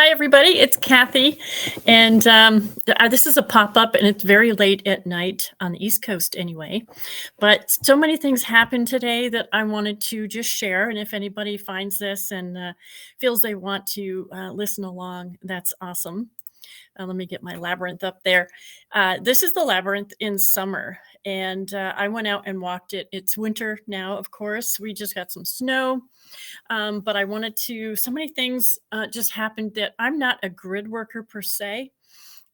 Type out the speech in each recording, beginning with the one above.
Hi, everybody. It's Kathy. And this is a pop up, and it's very late at night on the East Coast, anyway. But so many things happened today that I wanted to just share. And if anybody finds this and feels they want to listen along, that's awesome. Let me get my labyrinth up there. This is the labyrinth in summer. And I went out and walked it. It's winter now, of course. We just got some snow. But I wanted to, so many things just happened that I'm not a grid worker per se,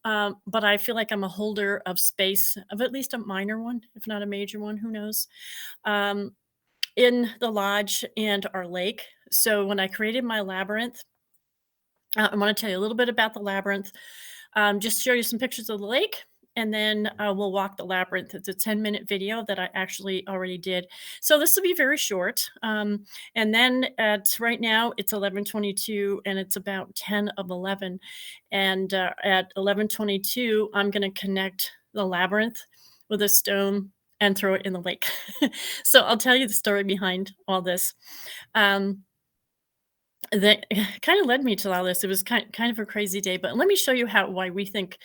but I feel like I'm a holder of space, of at least a minor one, if not a major one, who knows, um, in the lodge and our lake. So when I created my labyrinth, I want to tell you a little bit about the labyrinth, just show you some pictures of the lake, and then we'll walk the labyrinth. It's a 10-minute video that I actually already did. So this will be very short. And then at right now it's 11:22 and it's about 10 of 11. And at 11:22, I'm going to connect the labyrinth with a stone and throw it in the lake. So I'll tell you the story behind all this. Um, that kind of led me to all this. It was kind of a crazy day, but let me show you how why we think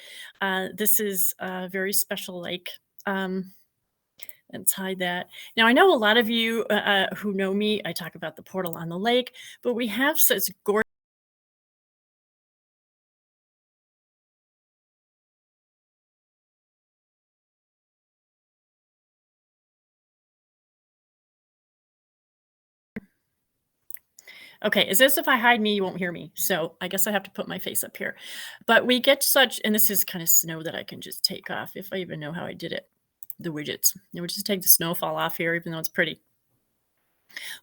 this is a very special lake. Um, let's hide that. Now I know a lot of you who know me. I talk about the portal on the lake, but we have such gorgeous. Okay, it's as if I hide me, you won't hear me. So I guess I have to put my face up here. But we get such, and this is kind of snow that I can just take off if I even know how I did it. The widgets. And we just take the snowfall off here, even though it's pretty.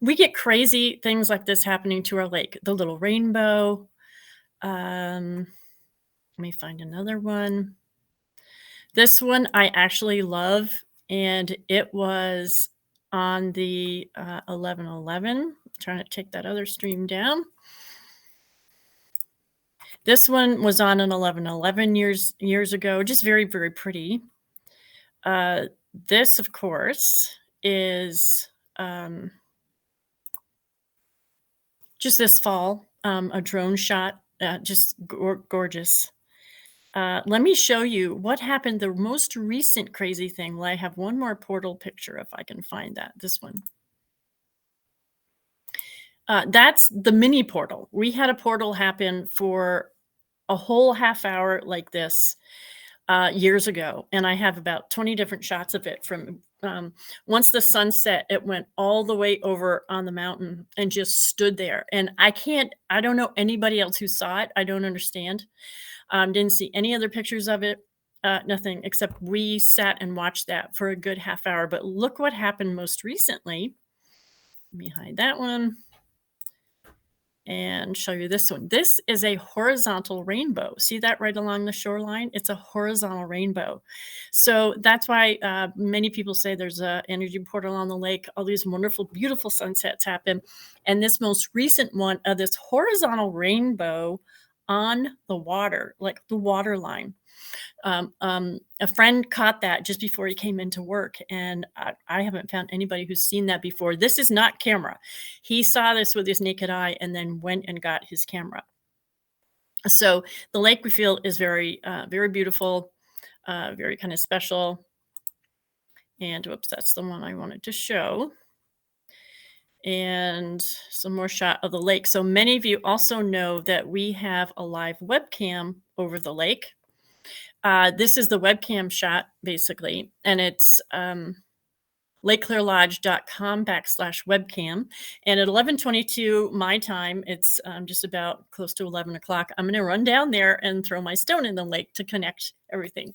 We get crazy things like this happening to our lake. The little rainbow. Um, let me find another one. This one I actually love, and it was on the 11:11. Trying to take that other stream down. This one was on an 11:11 years ago. Just very, very pretty. Uh, this, of course, is just this fall, a drone shot, just gorgeous. Let me show you what happened. The most recent crazy thing. Well, I have one more portal picture if I can find that. This one. That's the mini portal. We had a portal happen for a whole half hour like this years ago, and I have about 20 different shots of it from once the sun set, it went all the way over on the mountain and just stood there. And I don't know anybody else who saw it. I don't understand. Didn't see any other pictures of it. Nothing except we sat and watched that for a good half hour. But look what happened most recently. Let me hide that one and show you this one. This is a horizontal rainbow. See that right along the shoreline? It's a horizontal rainbow. So that's why many people say there's a energy portal on the lake. All these wonderful, beautiful sunsets happen. And this most recent one, this horizontal rainbow on the water, like the water line. A friend caught that just before he came into work, and I haven't found anybody who's seen that before. This is not camera. He saw this with his naked eye and then went and got his camera. So the lake we feel is very, very beautiful, very kind of special. And whoops, that's the one I wanted to show. And some more shot of the lake. So many of you also know that we have a live webcam over the lake. This is the webcam shot, basically, and it's lakeclearlodge.com/webcam. And at 11:22 my time, it's just about close to 11 o'clock. I'm going to run down there and throw my stone in the lake to connect everything.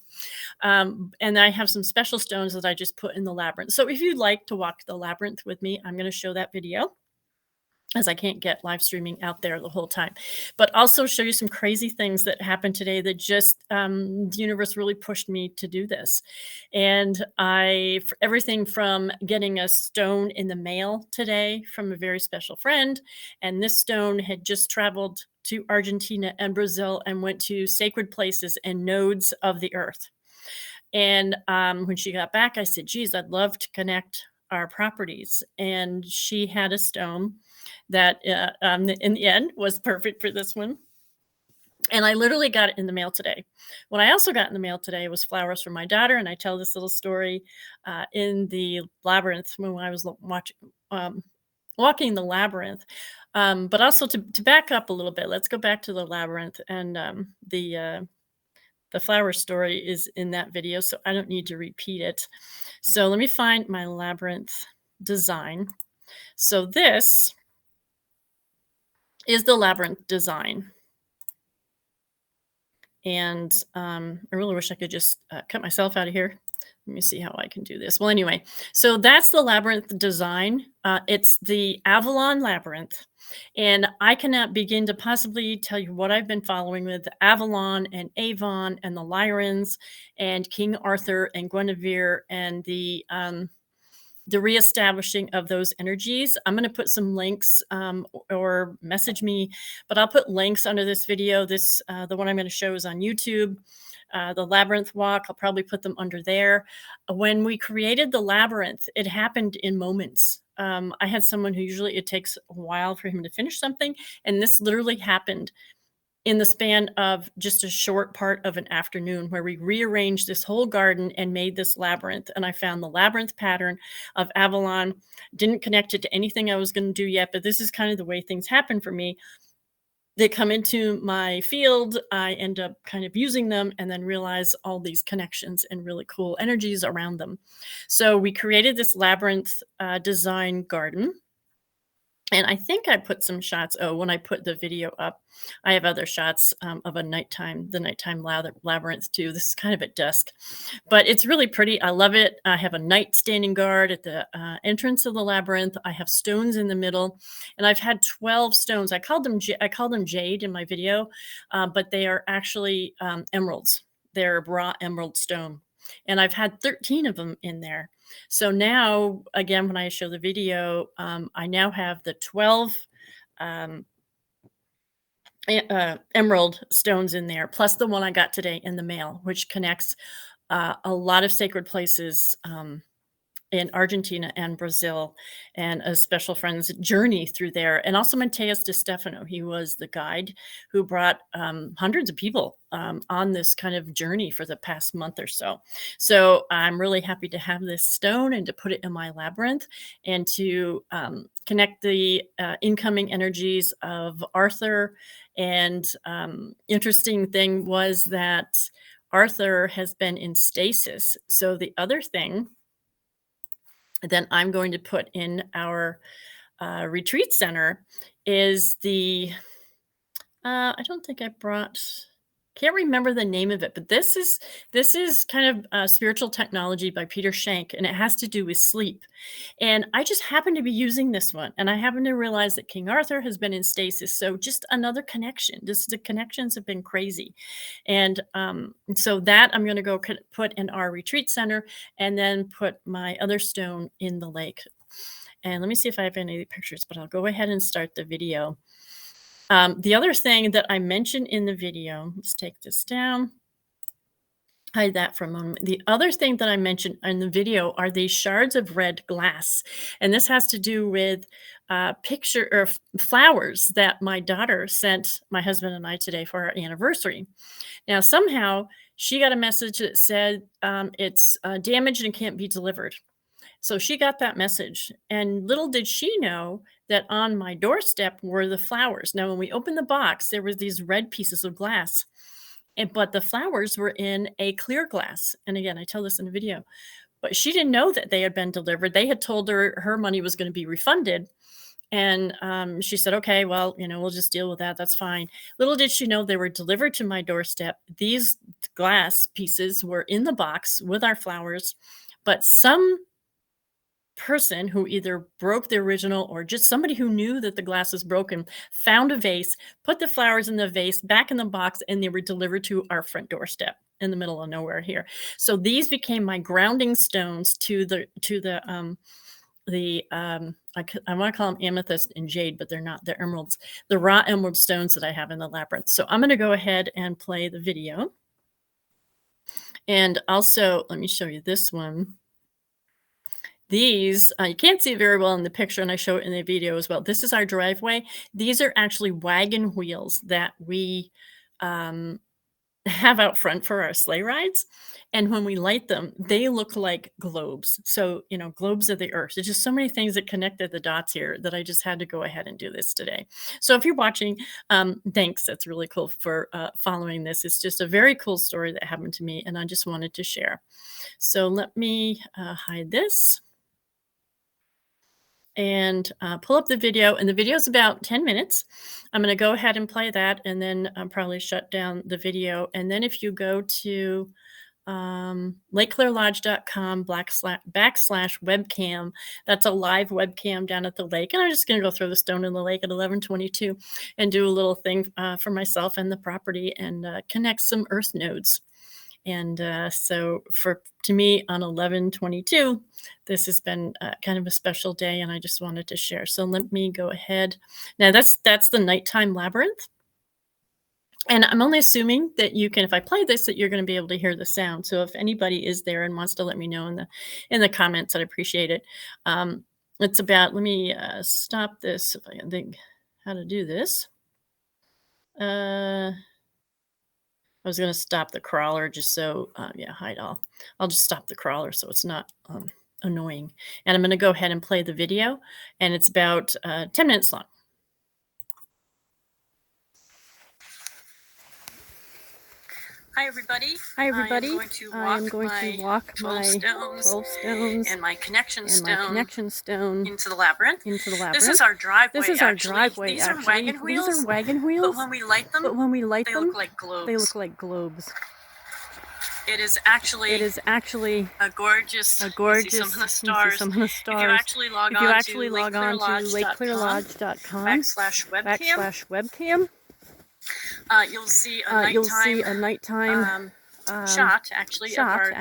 And I have some special stones that I just put in the labyrinth. So if you'd like to walk the labyrinth with me, I'm going to show that video, as I can't get live streaming out there the whole time, but also show you some crazy things that happened today that just the universe really pushed me to do this. And for everything from getting a stone in the mail today from a very special friend, and this stone had just traveled to Argentina and Brazil and went to sacred places and nodes of the earth. And when she got back, I said, geez, I'd love to connect our properties. And she had a stone that in the end was perfect for this one. And I literally got it in the mail today. What I also got in the mail today was flowers from my daughter, and I tell this little story in the Labyrinth when I was um, walking the Labyrinth. But also to back up a little bit, let's go back to the Labyrinth, and the flower story is in that video, so I don't need to repeat it. So let me find my Labyrinth design. So this is the Labyrinth design. And I really wish I could just cut myself out of here. Let me see how I can do this. Well, anyway, so that's the Labyrinth design. It's the Avalon Labyrinth. And I cannot begin to possibly tell you what I've been following with Avalon and Avon and the Lyrans and King Arthur and Guinevere and the reestablishing of those energies. I'm going to put some links or message me, but I'll put links under this video. The one I'm going to show is on YouTube. The Labyrinth walk, I'll probably put them under there. When we created the Labyrinth, it happened in moments. I had someone who usually it takes a while for him to finish something, and this literally happened in the span of just a short part of an afternoon where we rearranged this whole garden and made this labyrinth. And I found the labyrinth pattern of Avalon. Didn't connect it to anything I was going to do yet, but this is kind of the way things happen for me. They come into my field, I end up kind of using them and then realize all these connections and really cool energies around them. So we created this labyrinth design garden. And I think I put some shots. Oh, when I put the video up, I have other shots of the nighttime labyrinth too. This is kind of at dusk, but it's really pretty. I love it. I have a knight standing guard at the entrance of the labyrinth. I have stones in the middle, and I've had 12 stones. I called them jade in my video, but they are actually emeralds. They're raw emerald stone, and I've had 13 of them in there. So now, again, when I show the video, I now have the 12 emerald stones in there, plus the one I got today in the mail, which connects a lot of sacred places in Argentina and Brazil, and a special friend's journey through there. And also Matias DeStephano, he was the guide who brought hundreds of people on this kind of journey for the past month or so. So I'm really happy to have this stone and to put it in my labyrinth and to connect the incoming energies of Arthur. And interesting thing was that Arthur has been in stasis. So the other thing then I'm going to put in our retreat center is I don't think I can't remember the name of it, but this is kind of spiritual technology by Peter Shank, and it has to do with sleep. And I just happen to be using this one, and I happen to realize that King Arthur has been in stasis. So just another connection. Just the connections have been crazy. And so that I'm going to go put in our retreat center and then put my other stone in the lake. And let me see if I have any pictures, but I'll go ahead and start the video. The other thing that I mentioned in the video, let's take this down, hide that for a moment. The other thing that I mentioned in the video are these shards of red glass. And this has to do with flowers that my daughter sent my husband and I today for our anniversary. Now, somehow she got a message that said it's damaged and can't be delivered. So she got that message, and little did she know that on my doorstep were the flowers. Now, when we opened the box, there were these red pieces of glass, but the flowers were in a clear glass. And again, I tell this in the video, but she didn't know that they had been delivered. They had told her her money was going to be refunded. And she said, okay, well, we'll just deal with that. That's fine. Little did she know they were delivered to my doorstep. These glass pieces were in the box with our flowers, but some person who either broke the original or just somebody who knew that the glass was broken found a vase, put the flowers in the vase back in the box, and they were delivered to our front doorstep in the middle of nowhere here. So these became my grounding stones to the I want to call them amethyst and jade, but they're not. They're emeralds, the raw emerald stones that I have in the labyrinth. So I'm going to go ahead and play the video. And also, let me show you this one. These, you can't see it very well in the picture, and I show it in the video as well. This is our driveway. These are actually wagon wheels that we have out front for our sleigh rides. And when we light them, they look like globes. So, globes of the earth. There's just so many things that connected the dots here that I just had to go ahead and do this today. So if you're watching, thanks. That's really cool for following this. It's just a very cool story that happened to me, and I just wanted to share. So let me hide this and pull up the video. And the video is about 10 minutes. I'm going to go ahead and play that, and then probably shut down the video. And then if you go to lakeclearlodge.com / webcam, that's a live webcam down at the lake. And I'm just going to go throw the stone in the lake at 11:22 and do a little thing for myself and the property, and connect some earth nodes. And so to me on 11/22, this has been kind of a special day, and I just wanted to share. So let me go ahead. Now that's the nighttime labyrinth. And I'm only assuming that you can, if I play this, that you're going to be able to hear the sound. So if anybody is there and wants to let me know in the comments, I'd appreciate it. It's about, let me stop this if I can think how to do this. I was going to stop the crawler just so, hide all. I'll just stop the crawler so it's not annoying. And I'm going to go ahead and play the video, and it's about 10 minutes long. Hi, everybody. Hi, everybody. I am going to walk my 12 stones and my connection stone into the labyrinth. This is our driveway. These are wagon wheels. But when we light them, they look like globes. It is actually a gorgeous. Some of the stars. If you actually log on to lakeclearlodge.com /webcam. You'll see a nighttime shot of our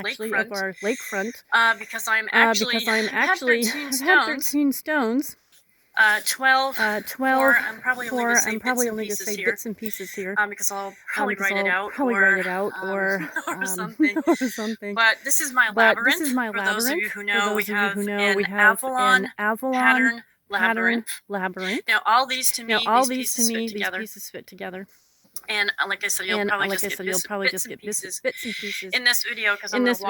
lakefront. Because I'm actually had 13 stones. 12. I'm probably only going to say bits and pieces here. Because I'll probably write it out or something. But this is my labyrinth. For those of you who know, we have an Avalon pattern labyrinth. Now, all these to me, these pieces fit together. And like I said, you'll probably just get bits and pieces in this video, because I'm going to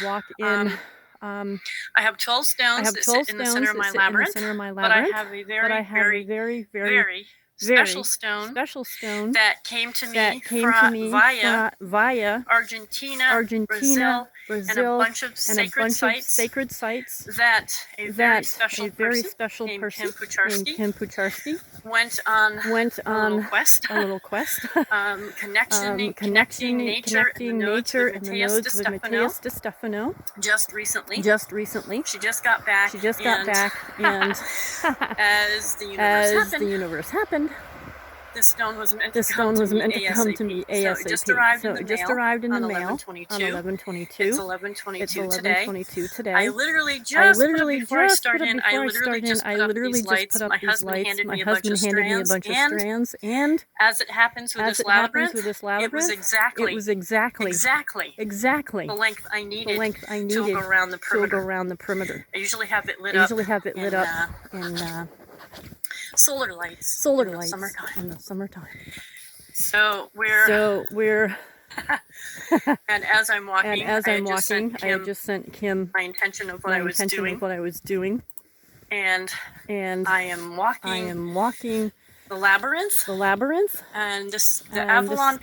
walk in. I have 12 stones that sit in the center of my labyrinth, but I have a very, very special stone that came to me via Argentina, Brazil, and a bunch of sacred sites that a very special person named Kim Pucharski went on a little quest, connecting nature and the nodes with Matias DeStephano. Just recently. She just got back, and as the universe happened, this stone was meant to come to me ASAP. So it just arrived in the mail on 11/22. It's 11/22 today. I literally just put up before I started in. I literally just put up these lights. My husband handed me a bunch of strands, and as it happens with this labyrinth, it was exactly the length I needed to go around the perimeter. I usually have it lit up in solar lights in the summertime. So we're and as I'm walking, I just sent Kim my intention of what I was doing. And I am walking the labyrinth, and the Avalon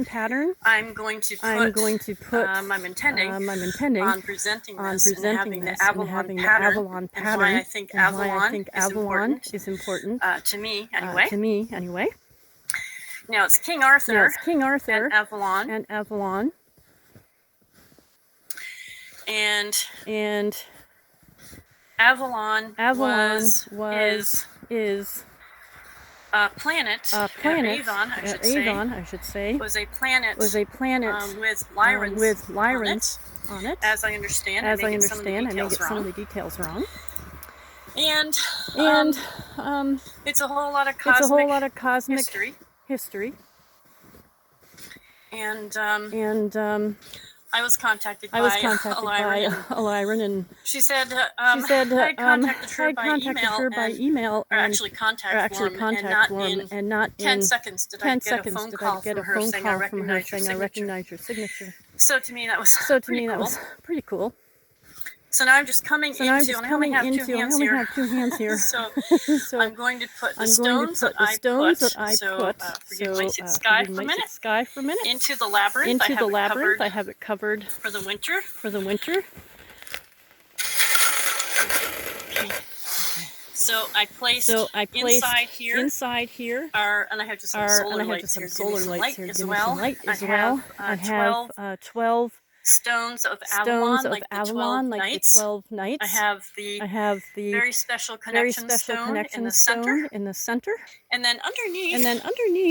pattern. I'm going to put. I'm intending on presenting this and having the Avalon pattern. And why I think Avalon is important to me anyway. Now it's King Arthur. And Avalon. And Avalon is a planet. Avon, I should say, was a planet with Labyrinth on it. As I understand, I may get some of the details wrong. And it's a whole lot of cosmic history. And I was contacted by Labyrinth, and she said I contacted her by email, or actually contact form, and not in 10 seconds did I get a phone call from her saying I recognize your signature. So to me that was pretty cool. So now I'm just coming into, and I only have two hands here. So I'm going to put the stones that I put. Forgive my sky for a minute. Into the labyrinth. I have it covered for the winter. Okay. So I placed inside here. And I have just some solar lights here. As well. I have 12 stones of Avalon, like the 12 knights. I have the very special connection stone in the center. And then underneath,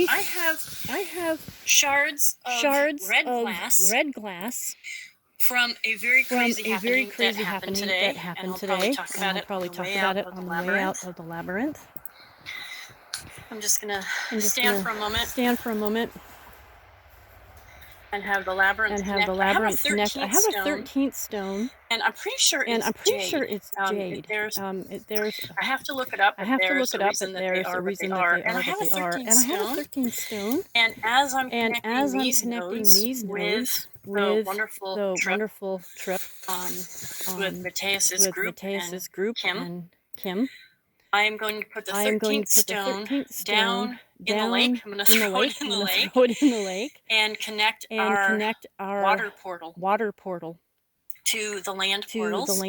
I have shards of red glass from a very crazy happening that happened today. And I'll probably talk about it on the way out of the labyrinth. I'm just gonna stand for a moment. And have the labyrinth connect. I have a 13th stone, and I'm pretty sure it's jade. I have to look it up. There's a reason that they are what they are. And I have a 13th stone. And as I'm connecting these nodes with the wonderful trip with Matias's group and Kim, I am going to put the 13th stone down in the lake. I'm going to throw it in the lake and connect our water portal to the land portals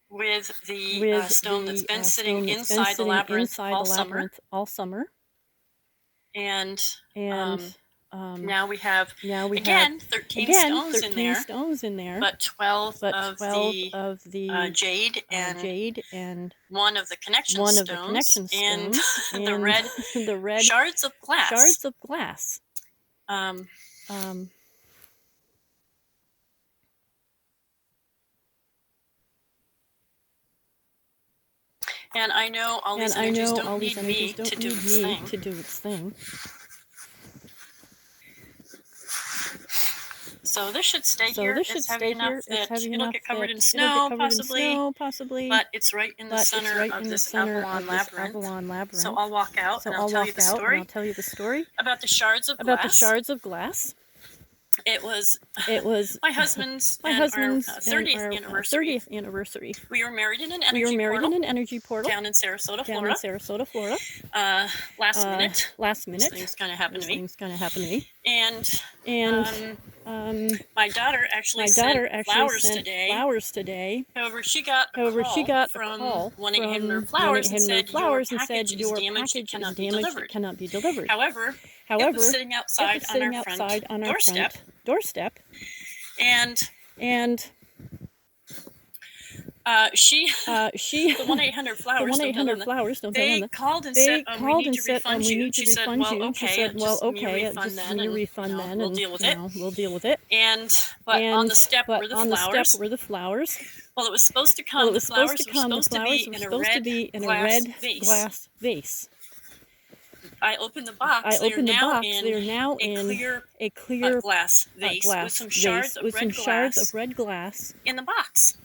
with the stone that's been sitting inside the labyrinth all summer. And now we have again 13 stones in there, but 12 of the jade and one of the connection stones and the red shards of glass. And I know all these energies don't need me to do its thing. So this should stay here. It's heavy enough that it'll get covered in snow, possibly, but it's right in the center of this Avalon labyrinth. So I'll walk out and I'll tell you the story about the shards of glass. It was my husband's 30th anniversary. We were married in an energy portal down in Sarasota, Florida. Last minute. Things kind of happened to me. And my daughter actually sent flowers today. However, she got a call from 1-800-FLOWERS and said your package is damaged. It cannot be delivered. However, it was sitting outside on our front doorstep. And the 1-800-FLOWERS, they called and said, we need to refund you. She said, well, okay, just refund then, we'll deal with it. But on the step were the flowers. Well, it was supposed to come. The flowers were supposed to be in a red glass vase. I opened the box. They are now in a clear glass vase with some shards of red glass in the box.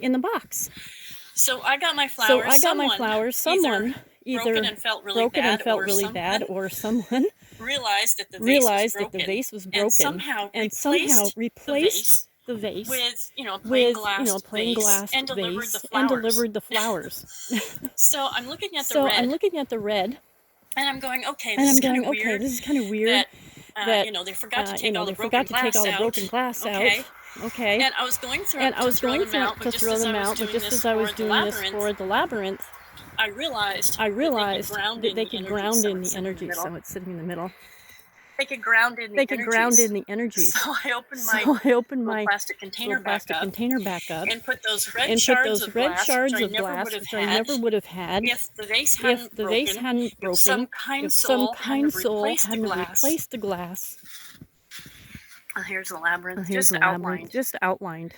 So I got my flowers. Someone either broke it and felt really bad, or someone realized that the vase was broken and somehow replaced the vase with plain glass and delivered the flowers. So I'm looking at the red. And I'm going, okay, this is kind of weird. That they forgot to take all the broken glass out. Okay. And I was going through it to throw them out, but just as I was doing this for the labyrinth, I realized that they could ground in the energy, so it's sitting in the middle. They could ground in the energies. So I opened my plastic container back up and put those red shards of glass, which I never would have had if the vase hadn't broken. If some kind soul hadn't replaced the glass. Here's the labyrinth, just outlined.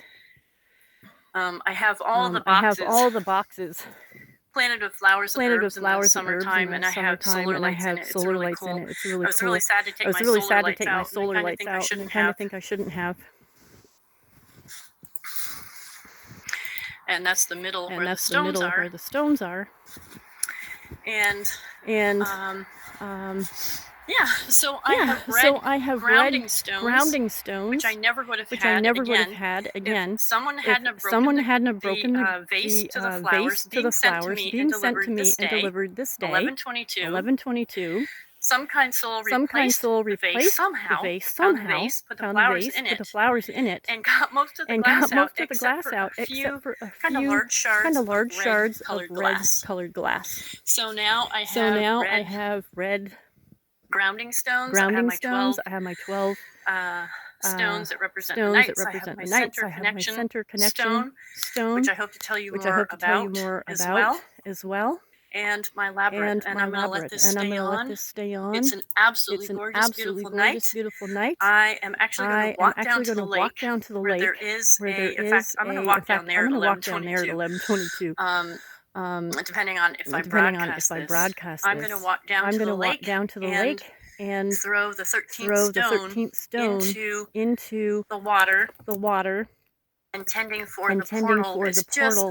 I have all the boxes. Planted with flowers and herbs in the summertime, and I have solar lights in it. It's really cool. I was really sad to take my solar lights out, and I kind of think I shouldn't have. And that's the middle and where that's the the stones middle are. where the stones are. And yeah, so I have grounding stones, which I never would have had again. If someone hadn't have broken the vase to the flowers being sent to me and delivered this day, 11/22. Some kind soul replaced the vase somehow, found the vase, put the flowers in it, and got most of the glass out, except for a few kind of large shards of red-colored glass. So now I have red grounding stones. I have my 12 stones that represent the nights. I have my center connection stone, which I hope to tell you more about as well. And my labyrinth, and I'm going to let this stay on. It's an absolutely gorgeous, beautiful night. I am actually going to walk down to the lake where there is in fact, I'm going to walk down there at 11:22. Depending on if I broadcast this, I'm going to walk down to the lake and throw the 13th stone into the water, intending for the portal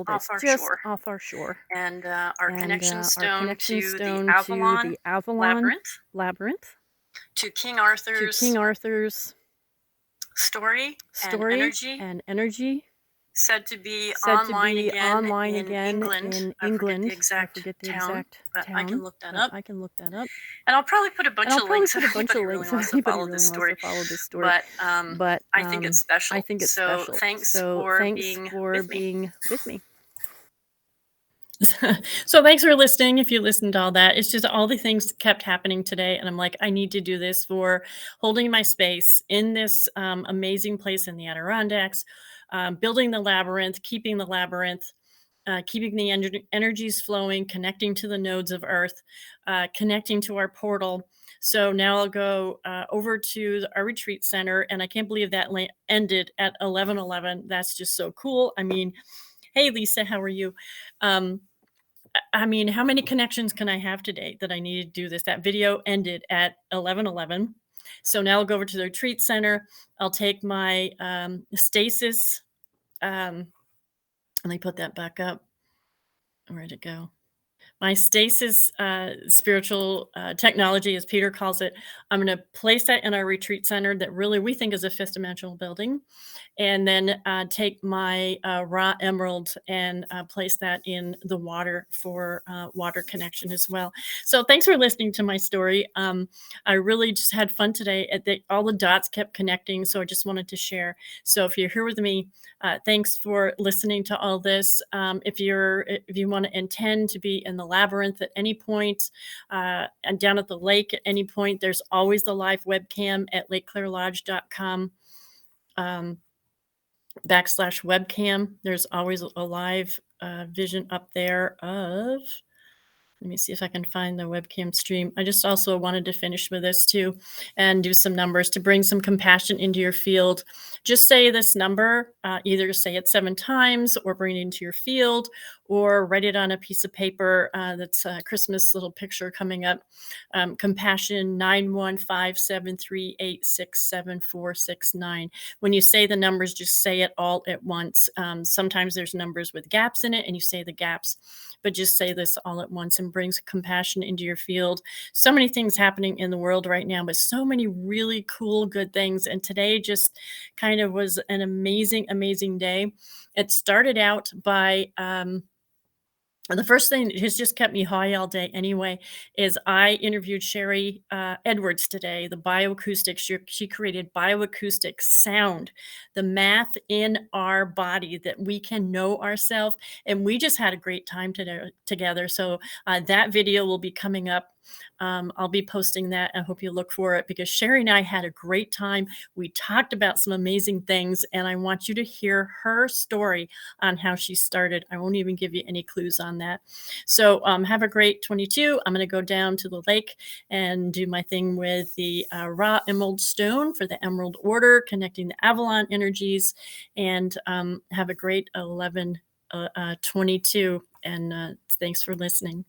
that's just off our shore. And our connection stone to the Avalon Labyrinth, to King Arthur's story and energy, said to be online again in England. I forget the exact town, but I can look that up. And I'll probably put a bunch of links if anybody really wants to follow this story. But I think it's special. So thanks for being with me. So thanks for listening. If you listened to all that, it's just all the things kept happening today. And I'm like, I need to do this for holding my space in this amazing place in the Adirondacks, building the labyrinth, keeping the labyrinth, keeping the energies flowing, connecting to the nodes of Earth, connecting to our portal. So now I'll go over to our retreat center. And I can't believe that ended at 11:11. That's just so cool. I mean, hey, Lisa, how are you? I mean, how many connections can I have today that I need to do this? That video ended at 11:11. So now I'll go over to the retreat center. I'll take my stasis. Let me put that back up. Where'd it go? My stasis spiritual technology, as Peter calls it. I'm going to place that in our retreat center that really we think is a fifth dimensional building. And then take my raw emerald and place that in the water for water connection as well. So thanks for listening to my story. I really just had fun today. All the dots kept connecting, so I just wanted to share. So if you're here with me, thanks for listening to all this. If you want to intend to be in the labyrinth at any point and down at the lake at any point, there's always the live webcam at lakeclarelodge.com. /webcam. There's always a live vision up there of, let me see if I can find the webcam stream. I just also wanted to finish with this too and do some numbers to bring some compassion into your field. Just say this number, either say it 7 times or bring it into your field or write it on a piece of paper. That's a Christmas little picture coming up. Compassion 91573867469. When you say the numbers, just say it all at once. Sometimes there's numbers with gaps in it and you say the gaps, but just say this all at once and brings compassion into your field. So many things happening in the world right now, but so many really cool, good things. And today just kind of was an amazing, amazing day. It started out by, the first thing that has just kept me high all day anyway is I interviewed Sherry Edwards today, the bioacoustics. She created bioacoustic sound, the math in our body that we can know ourselves. And we just had a great time together. So that video will be coming up. I'll be posting that. I hope you look for it because Sherry and I had a great time. We talked about some amazing things, and I want you to hear her story on how she started. I won't even give you any clues on that. So have a great 22. I'm going to go down to the lake and do my thing with the raw emerald stone for the Emerald Order, connecting the Avalon energies, and have a great 11:22. And thanks for listening.